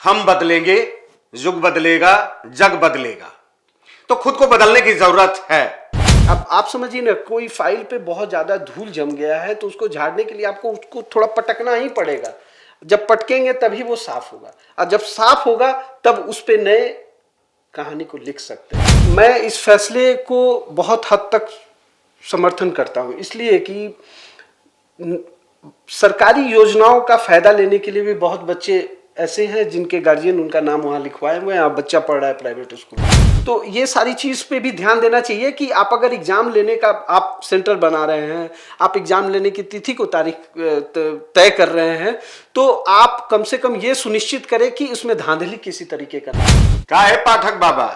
हम बदलेंगे, युग बदलेगा, जग बदलेगा, तो खुद को बदलने की जरूरत है। अब आप समझिए ना, कोई फाइल पे बहुत ज्यादा धूल जम गया है तो उसको झाड़ने के लिए आपको उसको थोड़ा पटकना ही पड़ेगा। जब पटकेंगे तभी वो साफ होगा, और जब साफ होगा तब उस पे नए कहानी को लिख सकते हैं। मैं इस फैसले को बहुत हद तक समर्थन करता हूं, इसलिए कि सरकारी योजनाओं का फायदा लेने के लिए भी बहुत बच्चे ऐसे हैं जिनके गार्जियन उनका नाम वहां लिखवाए हुए हैं, आप बच्चा पढ़ रहा है प्राइवेट स्कूल में। तो ये सारी चीज पे भी ध्यान देना चाहिए कि आप अगर एग्जाम लेने का आप सेंटर बना रहे हैं, आप एग्जाम लेने की तिथि को तारीख तय कर रहे हैं, तो आप कम से कम ये सुनिश्चित करें कि उसमें धांधली किसी तरीके का ना। का है पाठक बाबा,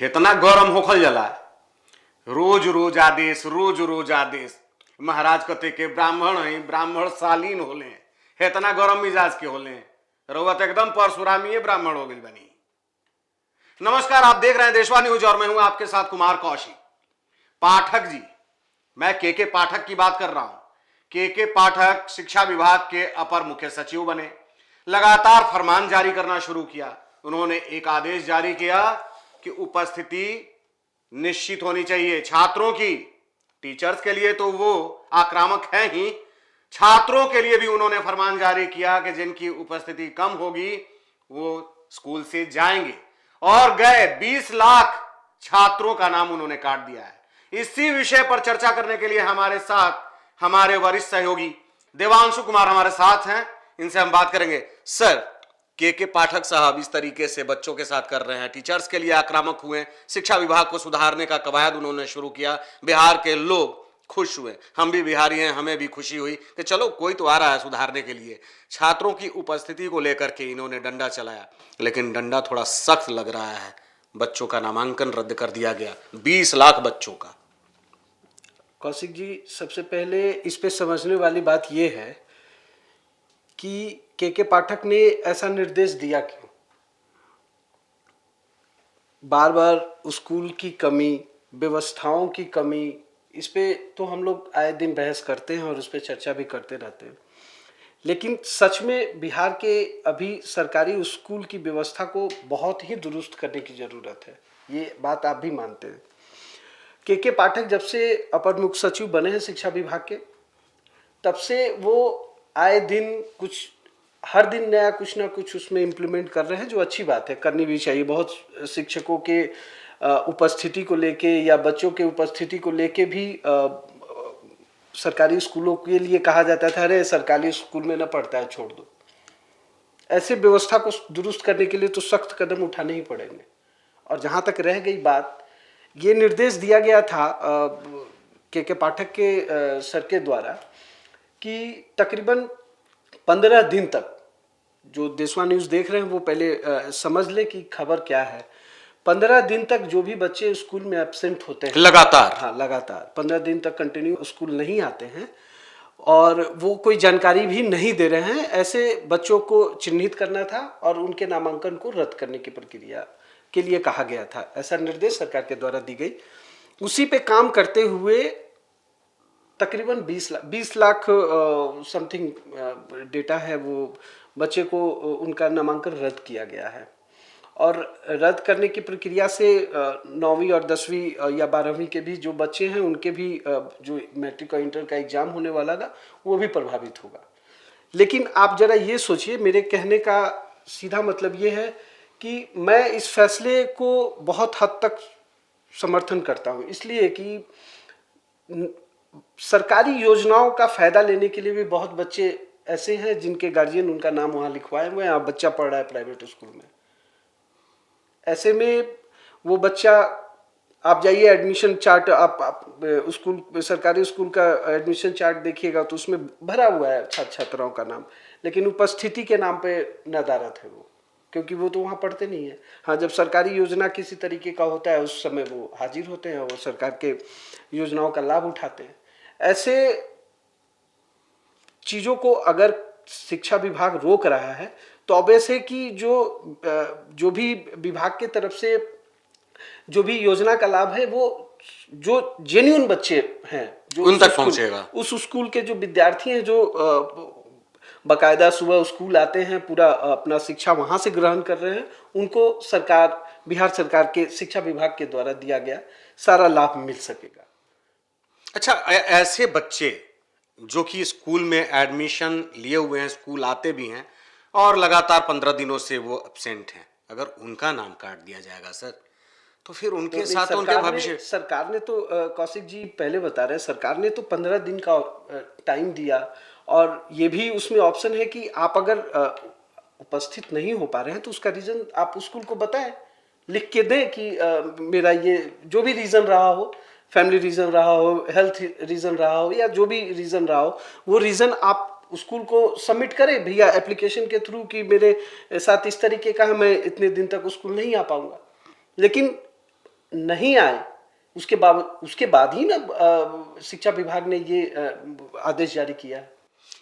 इतना गरम होखल जला, रोज रोज आदेश, रोज रोज आदेश। महाराज कते के ब्राह्मण है, ब्राह्मण शालीन होले, इतना गरम मिजाज के होले, रउत एकदम परशुरामी ब्राह्मण हो गई बनी। नमस्कार, आप देख रहे हैं देशवा न्यूज और मैं हूं आपके साथ कुमार कौशिक। पाठक जी, मैं के पाठक की बात कर रहा हूं। के पाठक शिक्षा विभाग के अपर मुख्य सचिव बने, लगातार फरमान जारी करना शुरू किया। उन्होंने एक आदेश जारी किया कि उपस्थिति निश्चित होनी चाहिए छात्रों की। टीचर्स के लिए तो वो आक्रामक है ही, छात्रों के लिए भी उन्होंने फरमान जारी किया कि जिनकी उपस्थिति कम होगी वो स्कूल से जाएंगे, और गए 20 लाख छात्रों का नाम उन्होंने काट दिया है। इसी विषय पर चर्चा करने के लिए हमारे साथ हमारे वरिष्ठ सहयोगी देवांशु कुमार हमारे साथ हैं, इनसे हम बात करेंगे। सर, के पाठक साहब इस तरीके से बच्चों के साथ कर रहे हैं, टीचर्स के लिए आक्रामक हुए, शिक्षा विभाग को सुधारने का कवायद उन्होंने शुरू किया, बिहार के लोग खुश हुए, हम भी बिहारी हैं, हमें भी खुशी हुई कि चलो कोई तो आ रहा है सुधारने के लिए। छात्रों की उपस्थिति को लेकर के इन्होंने डंडा चलाया, लेकिन डंडा थोड़ा सख्त लग रहा है। बच्चों का नामांकन रद्द कर दिया गया, 20 लाख बच्चों का। कौशिक जी, सबसे पहले इस पे समझने वाली बात यह है कि के पाठक ने ऐसा निर्देश दिया क्यों। बार बार स्कूल की कमी, व्यवस्थाओं की कमी, इस पे तो हम लोग आए दिन बहस करते हैं और उस पर चर्चा भी करते रहते हैं, लेकिन सच में बिहार के अभी सरकारी स्कूल की व्यवस्था को बहुत ही दुरुस्त करने की ज़रूरत है। ये बात आप भी मानते हैं। के पाठक जब से अपर मुख्य सचिव बने हैं शिक्षा विभाग के, तब से वो आए दिन हर दिन नया कुछ ना कुछ उसमें इम्प्लीमेंट कर रहे हैं, जो अच्छी बात है, करनी भी चाहिए। बहुत शिक्षकों के उपस्थिति को लेके या बच्चों के उपस्थिति को लेके भी सरकारी स्कूलों के लिए कहा जाता था, अरे सरकारी स्कूल में ना पढ़ता है, छोड़ दो। ऐसे व्यवस्था को दुरुस्त करने के लिए तो सख्त कदम उठाने ही पड़ेंगे। और जहाँ तक रह गई बात, ये निर्देश दिया गया था के पाठक के सर के द्वारा कि तकरीबन 15 दिन तक, जो देशवा न्यूज़ देख रहे हैं वो पहले समझ ले कि खबर क्या है। 15 दिन तक जो भी बच्चे स्कूल में एब्सेंट होते हैं लगातार, हाँ लगातार 15 दिन तक कंटिन्यू स्कूल नहीं आते हैं और वो कोई जानकारी भी नहीं दे रहे हैं, ऐसे बच्चों को चिन्हित करना था और उनके नामांकन को रद्द करने की प्रक्रिया के लिए कहा गया था। ऐसा निर्देश सरकार के द्वारा दी गई। उसी पे काम करते हुए तकरीबन 20 लाख समथिंग डेटा है, वो बच्चे को उनका नामांकन रद्द किया गया है। और रद्द करने की प्रक्रिया से 9वीं और 10वीं या 12वीं के भी जो बच्चे हैं उनके भी जो मैट्रिक और इंटर का एग्जाम होने वाला था वो भी प्रभावित होगा। लेकिन आप जरा ये सोचिए, मेरे कहने का सीधा मतलब ये है कि मैं इस फैसले को बहुत हद तक समर्थन करता हूँ, इसलिए कि सरकारी योजनाओं का फायदा लेने के लिए भी बहुत बच्चे ऐसे हैं जिनके गार्जियन उनका नाम वहां लिखवाए हुए हैं, आप बच्चा पढ़ रहा है प्राइवेट स्कूल में। ऐसे में वो बच्चा, आप जाइए एडमिशन चार्ट, आप स्कूल सरकारी स्कूल का एडमिशन चार्ट देखिएगा तो उसमें भरा हुआ है छात्र छात्राओं का नाम, लेकिन उपस्थिति के नाम पे नदारत है वो, क्योंकि वो तो वहाँ पढ़ते नहीं है। हाँ, जब सरकारी योजना किसी तरीके का होता है उस समय वो हाजिर होते हैं, वो सरकार के योजनाओं का लाभ उठाते हैं। ऐसे चीज़ों को अगर शिक्षा विभाग रोक रहा है तो ऑब्वियस है कि जो भी विभाग के तरफ से जो भी योजना का लाभ है वो जो जेन्युइन बच्चे हैं जो उन तक पहुंचेगा। उस स्कूल के जो विद्यार्थी हैं जो बाकायदा सुबह स्कूल आते हैं, पूरा अपना शिक्षा वहाँ से ग्रहण कर रहे हैं, उनको सरकार, बिहार सरकार के शिक्षा विभाग के द्वारा दिया गया सारा लाभ मिल सकेगा। अच्छा, ऐसे बच्चे जो कि स्कूल में एडमिशन लिए हुए हैं, स्कूल आते भी हैं और लगातार 15 दिनों से वो एब्सेंट हैं, अगर उनका नाम काट दिया जाएगा सर, तो फिर उनके साथ तो उनके भविष्य। सरकार ने तो कौशिक जी पहले बता रहे हैं, सरकार ने तो 15 दिन का टाइम दिया, और ये भी उसमें ऑप्शन है कि आप अगर उपस्थित नहीं हो पा रहे हैं तो उसका रीजन आप स्कूल को बताएं, लिख के दें कि मेरा ये जो भी रीजन रहा हो, फैमिली रीजन रहा हो, हेल्थ रीजन रहा हो, या जो भी रीजन रहा हो, वो रीजन आप स्कूल को सबमिट करें भैया एप्लीकेशन के थ्रू कि मेरे साथ इस तरीके का है, मैं इतने दिन तक स्कूल नहीं आ पाऊंगा। लेकिन नहीं आए, उसके बाद ही ना शिक्षा विभाग ने ये आदेश जारी किया है।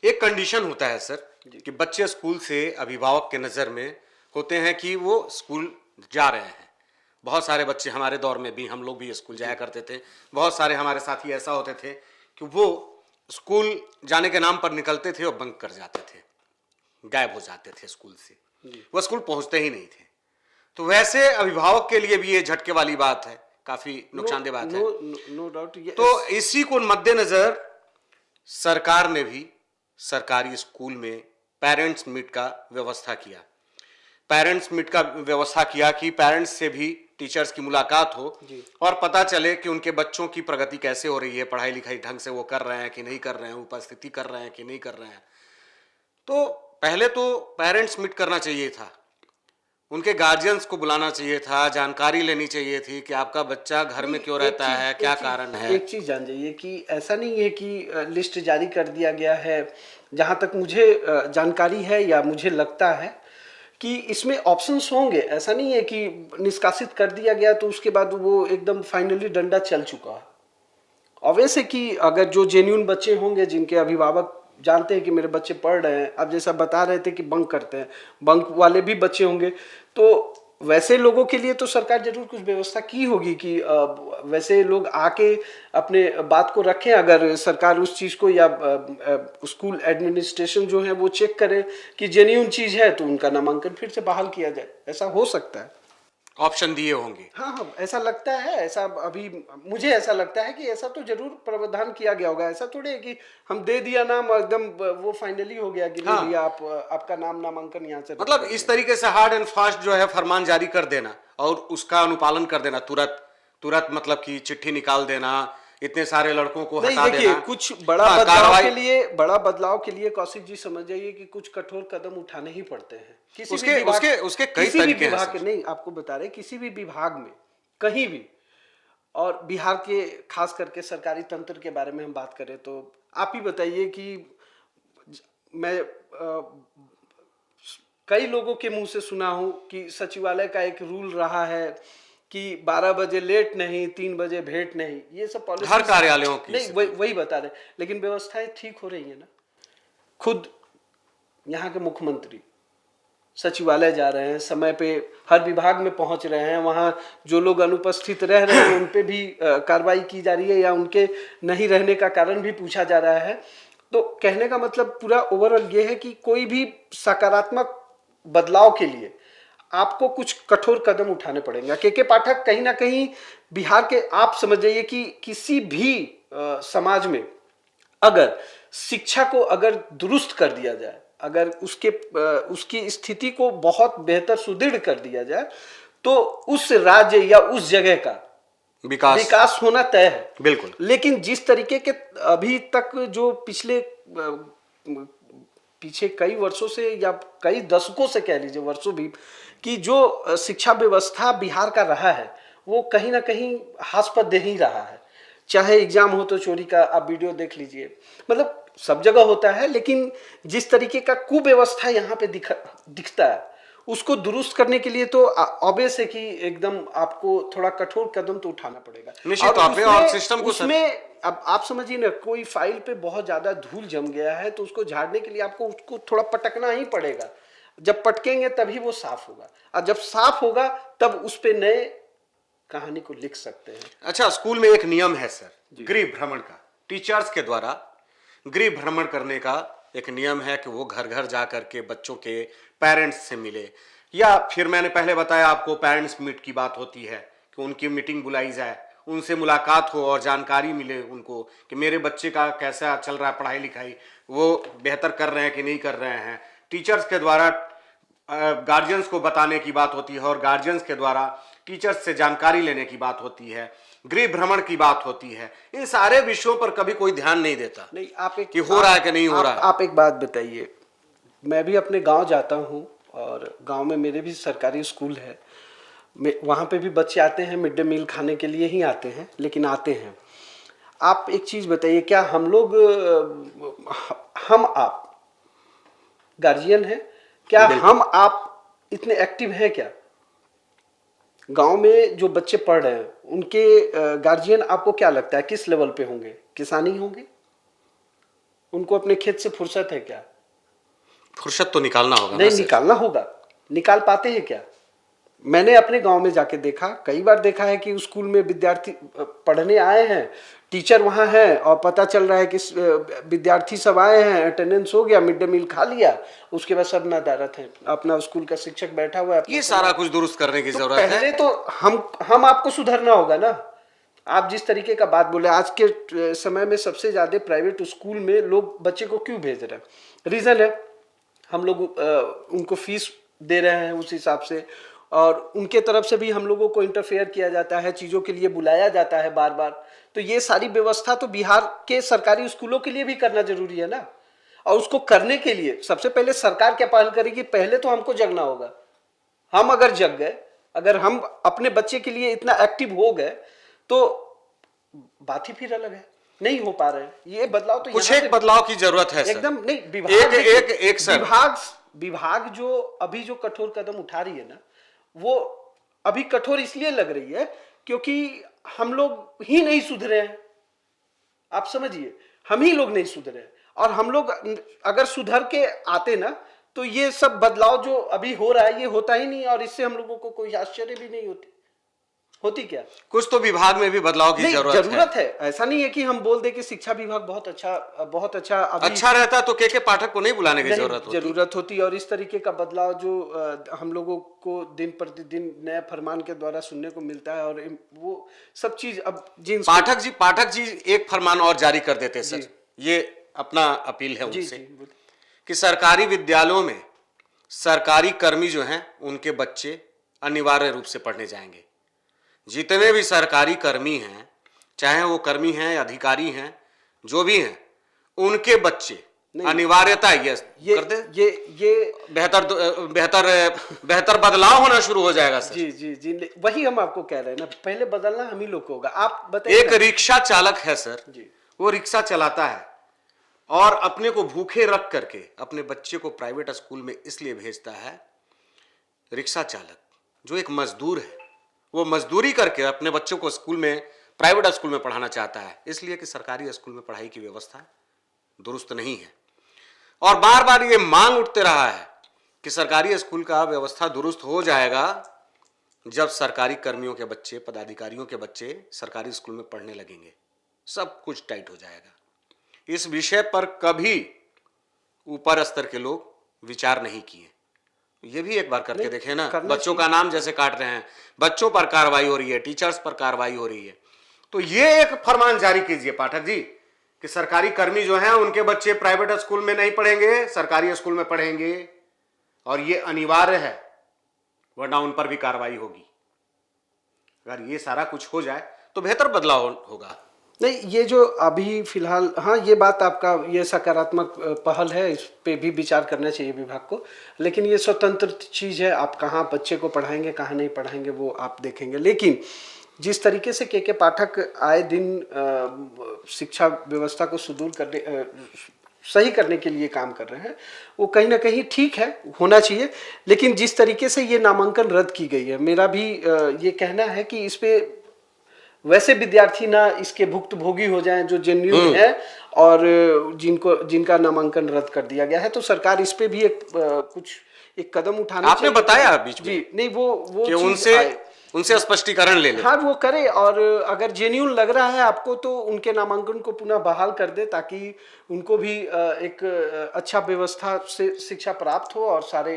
एक कंडीशन होता है सर कि बच्चे स्कूल से अभिभावक के नज़र में होते हैं कि वो स्कूल जा रहे हैं। बहुत सारे बच्चे हमारे दौर में भी, हम लोग भी स्कूल जाया करते थे, बहुत सारे हमारे साथी ऐसा होते थे कि वो स्कूल जाने के नाम पर निकलते थे और बंक कर जाते थे, गायब हो जाते थे स्कूल से, वो स्कूल पहुंचते ही नहीं थे। तो वैसे अभिभावक के लिए भी ये झटके वाली बात है, काफी नुकसानदेह बात है। No doubt. तो इसी को मद्देनजर सरकार ने भी सरकारी स्कूल में पेरेंट्स मीट का व्यवस्था किया। पेरेंट्स मीट का व्यवस्था किया कि पेरेंट्स से भी टीचर्स की मुलाकात हो और पता चले कि उनके बच्चों की प्रगति कैसे हो रही है, पढ़ाई लिखाई ढंग से वो कर रहे हैं कि नहीं कर रहे हैं, उपस्थिति कर रहे हैं कि नहीं कर रहे हैं। तो पहले तो पेरेंट्स मीट करना चाहिए था, उनके गार्जियंस को बुलाना चाहिए था, जानकारी लेनी चाहिए थी कि आपका बच्चा घर में क्यों रहता है, क्या कारण है। एक चीज जान जाइए कि ऐसा नहीं है कि लिस्ट जारी कर दिया गया है। जहां तक मुझे जानकारी है या मुझे लगता है कि इसमें ऑप्शंस होंगे, ऐसा नहीं है कि निष्कासित कर दिया गया तो उसके बाद वो एकदम फाइनली डंडा चल चुका है। ऑब्वियस है कि अगर जो जेन्युइन बच्चे होंगे, जिनके अभिभावक जानते हैं कि मेरे बच्चे पढ़ रहे हैं, अब जैसा बता रहे थे कि बंक करते हैं, बंक वाले भी बच्चे होंगे, तो वैसे लोगों के लिए तो सरकार जरूर कुछ व्यवस्था की होगी कि वैसे लोग आके अपने बात को रखें। अगर सरकार उस चीज़ को या स्कूल एडमिनिस्ट्रेशन जो है वो चेक करे कि जेन्युइन चीज़ है तो उनका नामांकन फिर से बहाल किया जाए, ऐसा हो सकता है। ऑप्शन दिए होंगे। हाँ, ऐसा लगता है, ऐसा अभी मुझे ऐसा लगता है कि ऐसा तो जरूर प्रावधान किया गया होगा। ऐसा थोड़ी है कि हम दे दिया नाम एकदम वो फाइनली हो गया कि नहीं भैया आपका नाम नामांकन यहाँ से, मतलब इस तरीके से हार्ड एंड फास्ट जो है फरमान जारी कर देना और उसका अनुपालन कर देना तुरंत, मतलब कि चिट्ठी निकाल देना, इतने सारे लड़कों को हटा देना। कुछ बड़ा बदलाव के लिए कौशिक जी समझ जाइए कि कुछ कठोर कदम उठाने ही पड़ते हैं। उसके कई तरीके हैं। नहीं, आपको बता रहे किसी भी विभाग में कहीं भी, और बिहार के खास करके सरकारी तंत्र के बारे में हम बात करें तो आप ही बताइए कि मैं कई लोगों के मुंह से सुना हूं कि सचिवालय का एक रूल रहा है कि 12 बजे लेट नहीं, 3 बजे भेंट नहीं, ये सब पॉलिसी हर कार्यालयों की नहीं, वही बता रहे। लेकिन व्यवस्थाएं ठीक हो रही है ना। खुद यहाँ के मुख्यमंत्री सचिवालय जा रहे हैं, समय पे हर विभाग में पहुंच रहे हैं, वहाँ जो लोग अनुपस्थित रह रहे हैं उन पे भी कार्रवाई की जा रही है या उनके नहीं रहने का कारण भी पूछा जा रहा है। तो कहने का मतलब पूरा ओवरऑल ये है कि कोई भी सकारात्मक बदलाव के लिए आपको कुछ कठोर कदम उठाने पड़ेंगे। के पाठक कहीं ना कहीं बिहार के, आप समझ जाइए कि किसी भी समाज में अगर शिक्षा को अगर दुरुस्त कर दिया जाए, अगर उसकी स्थिति को बहुत बेहतर सुदृढ़ कर दिया जाए तो उस राज्य या उस जगह का विकास होना तय है। बिल्कुल। लेकिन जिस तरीके के अभी तक जो पीछे कई वर्षों से या कई दशकों से कह लीजिए, वर्षों भी, कि जो शिक्षा व्यवस्था बिहार का रहा है वो कहीं ना कहीं हास्यास्पद ही रहा है। चाहे एग्जाम हो तो चोरी का आप वीडियो देख लीजिए, मतलब सब जगह होता है। लेकिन जिस तरीके का कुव्यवस्था यहाँ पे दिखता है उसको दुरुस्त करने के लिए तो ऑब्वियस है कि एकदम आपको थोड़ा कठोर कदम तो उठाना पड़ेगा निश्चित तौर पे। और सिस्टम को उसमें अब आप समझिए ना, कोई फाइल पे बहुत ज्यादा धूल जम गया है तो उसको झाड़ने के लिए आपको उसको थोड़ा पटकना ही पड़ेगा। जब पटकेंगे तभी वो साफ होगा, और जब साफ होगा तब उस पे नए कहानी को लिख सकते हैं। अच्छा, स्कूल में एक नियम है सर, गृह भ्रमण का। टीचर्स के द्वारा गृह भ्रमण करने का एक नियम है कि वो घर घर जा करके बच्चों के पेरेंट्स से मिले, या फिर मैंने पहले बताया आपको पेरेंट्स मीट की बात होती है कि उनकी मीटिंग बुलाई जाए, उनसे मुलाकात हो और जानकारी मिले उनको कि मेरे बच्चे का कैसा चल रहा है पढ़ाई लिखाई, वो बेहतर कर रहे हैं कि नहीं कर रहे हैं। टीचर्स के द्वारा गार्जियंस को बताने की बात होती है और गार्जियंस के द्वारा टीचर्स से जानकारी लेने की बात होती है, गृह भ्रमण की बात होती है। इन सारे विषयों पर कभी कोई ध्यान नहीं देता नहीं, आप एक कि हो रहा है कि नहीं हो रहा है। आप एक बात बताइए, मैं भी अपने गांव जाता हूं और गांव में मेरे भी सरकारी स्कूल है, वहाँ पे भी बच्चे आते हैं, मिड डे मील खाने के लिए ही आते हैं, लेकिन आते हैं। आप एक चीज़ बताइए, क्या हम लोग हम आप गार्जियन हैं, क्या हम आप इतने एक्टिव हैं क्या? गांव में जो बच्चे पढ़ रहे हैं उनके गार्जियन आपको क्या लगता है किस लेवल पे होंगे? किसानी होंगे? उनको अपने खेत से फुर्सत है क्या? फुर्सत तो निकालना होगा नहीं, ना सर। निकालना होगा। निकाल पाते हैं क्या? मैंने अपने गांव में जाके देखा, कई बार देखा है कि स्कूल में विद्यार्थी पढ़ने आए हैं, टीचर वहां है और पता चल रहा है कि विद्यार्थी सब आए हैं, अटेंडेंस हो गया, मिड डे मील खा लिया, उसके बाद सब नदारत है, अपना स्कूल का शिक्षक बैठा हुआ है। ये सारा कुछ दुरुस्त करने की जरूरत है। पहले तो हम आपको सुधरना होगा ना। आप जिस तरीके का बात बोले, आज के समय में सबसे ज्यादा प्राइवेट स्कूल में लोग बच्चे को क्यों भेज रहे हैं? रीजन है, हम लोग उनको फीस दे रहे हैं उस हिसाब से, और उनके तरफ से भी हम लोगों को इंटरफेयर किया जाता है, चीज़ों के लिए बुलाया जाता है बार बार। तो ये सारी व्यवस्था तो बिहार के सरकारी स्कूलों के लिए भी करना जरूरी है ना। और उसको करने के लिए सबसे पहले सरकार क्या पहल करेगी? पहले तो हमको जगना होगा। हम अगर जग गए, अगर हम अपने बच्चे के लिए इतना एक्टिव हो गए, तो बात ही फिर अलग है। नहीं हो पा रहे हैं ये बदलाव, तो कुछ एक बदलाव की जरूरत है सर। एकदम नहीं। विभाग जो अभी जो कठोर कदम उठा रही है ना, वो अभी कठोर इसलिए लग रही है क्योंकि हम लोग ही नहीं सुधरे हैं। आप समझिए, हम ही लोग नहीं सुधरे हैं, और हम लोग अगर सुधर के आते ना, तो ये सब बदलाव जो अभी हो रहा है ये होता ही नहीं, और इससे हम लोगों को कोई आश्चर्य भी नहीं होती क्या? कुछ तो विभाग में भी बदलाव की जरूरत है। ऐसा नहीं है कि हम बोल दे कि शिक्षा विभाग बहुत अच्छा अभी अच्छा रहता तो के पाठक को नहीं बुलाने की जरूरत होती। और इस तरीके का बदलाव जो हम लोगों को दिन प्रतिदिन नए फरमान के द्वारा सुनने को मिलता है, और वो सब चीज अब जिन पाठक जी एक फरमान और जारी कर देते सर। ये अपना अपील है उनसे कि सरकारी विद्यालयों में सरकारी कर्मी जो हैं उनके बच्चे अनिवार्य रूप से पढ़ने जाएंगे। जितने भी सरकारी कर्मी हैं, चाहे वो कर्मी हैं, अधिकारी हैं, जो भी हैं, उनके बच्चे अनिवार्यता ये कर दे, ये बेहतर बदलाव होना शुरू हो जाएगा सर। जी, वही हम आपको कह रहे हैं ना, पहले बदलना हम ही लोग को होगा। आप बताइए, एक रिक्शा चालक है सर जी, वो रिक्शा चलाता है और अपने को भूखे रख करके अपने बच्चे को प्राइवेट स्कूल में इसलिए भेजता है। रिक्शा चालक जो एक मजदूर है, वो मजदूरी करके अपने बच्चों को स्कूल में, प्राइवेट स्कूल में पढ़ाना चाहता है, इसलिए कि सरकारी स्कूल में पढ़ाई की व्यवस्था दुरुस्त नहीं है। और बार बार ये मांग उठते रहा है कि सरकारी स्कूल का व्यवस्था दुरुस्त हो जाएगा जब सरकारी कर्मियों के बच्चे, पदाधिकारियों के बच्चे सरकारी स्कूल में पढ़ने लगेंगे, सब कुछ टाइट हो जाएगा। इस विषय पर कभी ऊपर स्तर के लोग विचार नहीं किए। ये भी एक बार करके देखें ना। बच्चों का नाम जैसे काट रहे हैं, बच्चों पर कार्रवाई हो रही है, टीचर्स पर कार्रवाई हो रही है, तो ये एक फरमान जारी कीजिए पाठक जी कि सरकारी कर्मी जो हैं उनके बच्चे प्राइवेट स्कूल में नहीं पढ़ेंगे, सरकारी स्कूल में पढ़ेंगे, और ये अनिवार्य है, वरना उन पर भी कार्रवाई होगी। अगर ये सारा कुछ हो जाए तो बेहतर बदलाव होगा। नहीं, ये जो अभी फिलहाल, हाँ ये बात आपका, ये सकारात्मक पहल है, इस पे भी विचार करना चाहिए विभाग को, लेकिन ये स्वतंत्र चीज़ है। आप कहाँ बच्चे को पढ़ाएंगे, कहाँ नहीं पढ़ाएंगे, वो आप देखेंगे। लेकिन जिस तरीके से के पाठक आए दिन शिक्षा व्यवस्था को सुदूर करने, सही करने के लिए काम कर रहे हैं, वो कहीं ना कहीं ठीक है, होना चाहिए। लेकिन जिस तरीके से ये नामांकन रद्द की गई है, मेरा भी ये कहना है कि इस पे वैसे विद्यार्थी ना इसके भुक्तभोगी हो जाएं जो जेन्युइन है, और जिनका नामांकन रद्द कर दिया गया है। तो सरकार इस पे भी एक कदम उठाना आपने बताया बीच में जी, नहीं वो कि उनसे स्पष्टीकरण ले ले। हाँ वो करे, और अगर जेन्यून लग रहा है आपको तो उनके नामांकन को पुनः बहाल कर दे, ताकि उनको भी एक अच्छा व्यवस्था से शिक्षा प्राप्त हो और सारे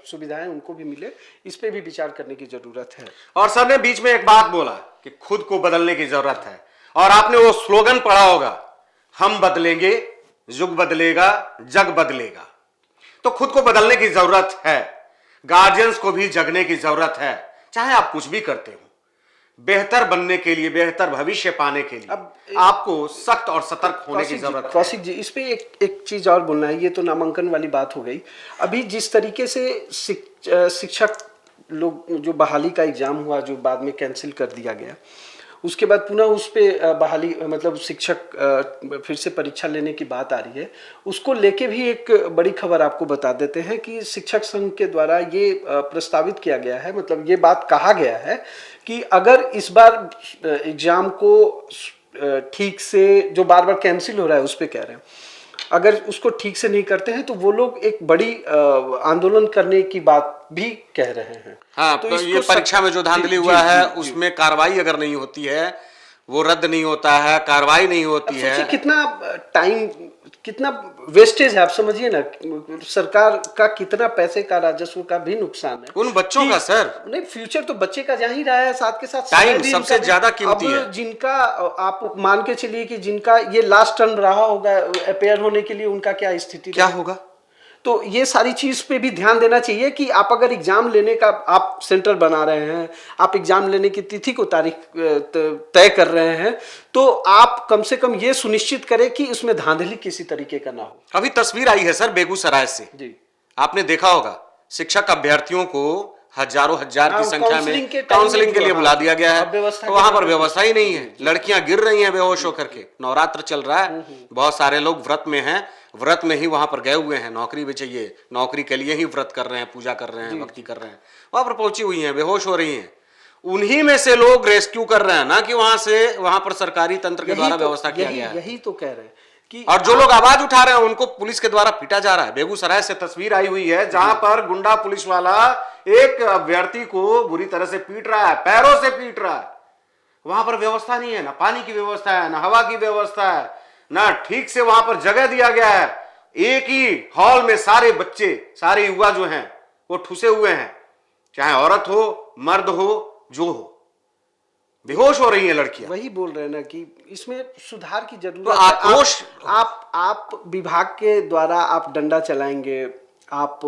सुविधाएं उनको भी मिले। इस पे भी विचार करने की जरूरत है। और सर ने बीच में एक बात बोला कि खुद को बदलने की जरूरत है, और आपने वो स्लोगन पढ़ा होगा, हम बदलेंगे, युग बदलेगा, जग बदलेगा। तो खुद को बदलने की जरूरत है, गार्जियंस को भी जगने की जरूरत है। चाहे आप कुछ भी करते हो, बेहतर बनने के लिए, बेहतर भविष्य पाने के लिए आपको सख्त और सतर्क होने की जरूरत है। कौशिक जी, इस पे एक चीज और बोलना है। ये तो नामांकन वाली बात हो गई। अभी जिस तरीके से शिक्षक लोग, जो बहाली का एग्जाम हुआ जो बाद में कैंसिल कर दिया गया, उसके बाद पुनः उस पे बहाली मतलब शिक्षक फिर से परीक्षा लेने की बात आ रही है, उसको लेके भी एक बड़ी खबर आपको बता देते हैं कि शिक्षक संघ के द्वारा ये प्रस्तावित किया गया है, मतलब ये बात कहा गया है कि अगर इस बार एग्जाम को ठीक से, जो बार बार कैंसिल हो रहा है उस पे कह रहे हैं, अगर उसको ठीक से नहीं करते हैं तो वो लोग एक बड़ी आंदोलन करने की बात भी कह रहे हैं। हाँ, तो ये परीक्षा में जो धांधली हुआ है उसमें कार्रवाई अगर नहीं होती है, वो रद्द नहीं होता है, कार्रवाई नहीं होती है। कितना टाइम, कितना वेस्टेज है, आप समझिए ना। सरकार का कितना पैसे का, राजस्व का भी नुकसान है उन बच्चों का। सर नहीं, फ्यूचर तो बच्चे का जा ही रहा है, साथ के साथ टाइम सबसे ज्यादा कीमती है। जिनका आप मान के चलिए कि जिनका ये लास्ट टर्म रहा होगा अपेयर होने के लिए, उनका क्या स्थिति क्या होगा। तो ये सारी चीज पे भी ध्यान देना चाहिए कि आप अगर एग्जाम लेने का आप सेंटर बना रहे हैं, आप एग्जाम लेने की तिथि को तारीख तय कर रहे हैं, तो आप कम से कम ये सुनिश्चित करें कि उसमें धांधली किसी तरीके का ना हो। अभी तस्वीर आई है सर बेगूसराय से जी, आपने देखा होगा, शिक्षक अभ्यर्थियों को हजारों हजार की संख्या में काउंसलिंग के लिए बुला दिया गया है, तो वहां पर व्यवस्था ही नहीं है। लड़कियां गिर रही हैं बेहोश होकर के। नवरात्र चल रहा है, बहुत सारे लोग व्रत में हैं, व्रत में ही वहां पर गए हुए हैं, नौकरी भी चाहिए, नौकरी के लिए ही व्रत कर रहे हैं, पूजा कर रहे हैं, भक्ति कर रहे हैं, वहां पर पहुंची हुई हैं, बेहोश हो रही हैं। उन्हीं में से लोग रेस्क्यू कर रहे हैं, ना कि वहां पर सरकारी तंत्र के द्वारा व्यवस्था किया गया है। यही तो कह रहे हैं कि और जो लोग आवाज उठा रहे हैं उनको पुलिस के द्वारा पीटा जा रहा है। बेगूसराय से तस्वीर आई हुई है जहां पर गुंडा पुलिस वाला एक अभ्यर्थी को बुरी तरह से पीट रहा है, पैरों से पीट रहा है। वहां पर व्यवस्था नहीं है, ना पानी की व्यवस्था है, ना हवा की व्यवस्था है, ना ठीक से वहां पर जगह दिया गया है। एक ही हॉल में सारे बच्चे, सारे युवा जो हैं वो ठुसे हुए हैं, चाहे औरत हो, मर्द हो, जो हो, बेहोश हो रही हैं लड़कियां। वही बोल रहे हैं ना कि इसमें सुधार की जरूरत तो आक्रोश, आप विभाग के द्वारा आप डंडा चलाएंगे, आप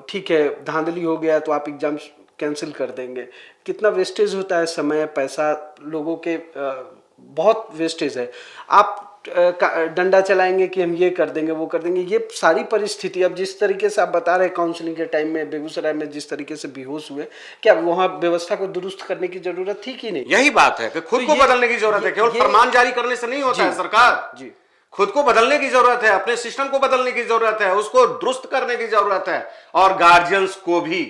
ठीक है धांधली हो गया तो आप एग्जाम कैंसिल कर देंगे, कितना वेस्टेज होता है, समय पैसा लोगों के बहुत वेस्टेज है। आप डंडा चलाएंगे कि हम ये कर देंगे वो कर देंगे, ये सारी परिस्थिति। अब जिस तरीके से आप बता रहे काउंसलिंग के टाइम में बेगूसराय में जिस तरीके से बेहोश हुए, क्या वहां व्यवस्था को दुरुस्त करने की जरूरत थी कि नहीं? यही बात है कि खुद को बदलने की जरूरत है, केवल फरमान जारी करने से नहीं होता है। सरकार जी खुद को बदलने की जरूरत है, अपने सिस्टम को बदलने की जरूरत है, उसको दुरुस्त करने की जरूरत है, और गार्जियंस को भी,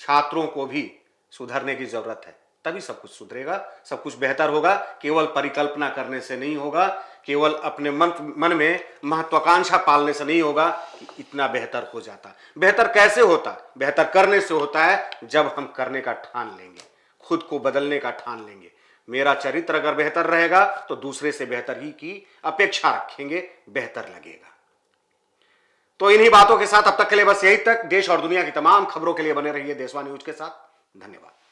छात्रों को भी सुधरने की जरूरत है। तभी सब कुछ सुधरेगा, सब कुछ बेहतर होगा। केवल परिकल्पना करने से नहीं होगा, केवल अपने मन में महत्वाकांक्षा पालने से नहीं होगा कि इतना बेहतर हो जाता। बेहतर कैसे होता? बेहतर करने से होता है, जब हम करने का ठान लेंगे, खुद को बदलने का ठान लेंगे। मेरा चरित्र अगर बेहतर रहेगा तो दूसरे से बेहतर ही की अपेक्षा रखेंगे, बेहतर लगेगा। तो इन्हीं बातों के साथ अब तक के लिए बस यही तक। देश और दुनिया की तमाम खबरों के लिए बने रहिए देशवा न्यूज के साथ। धन्यवाद।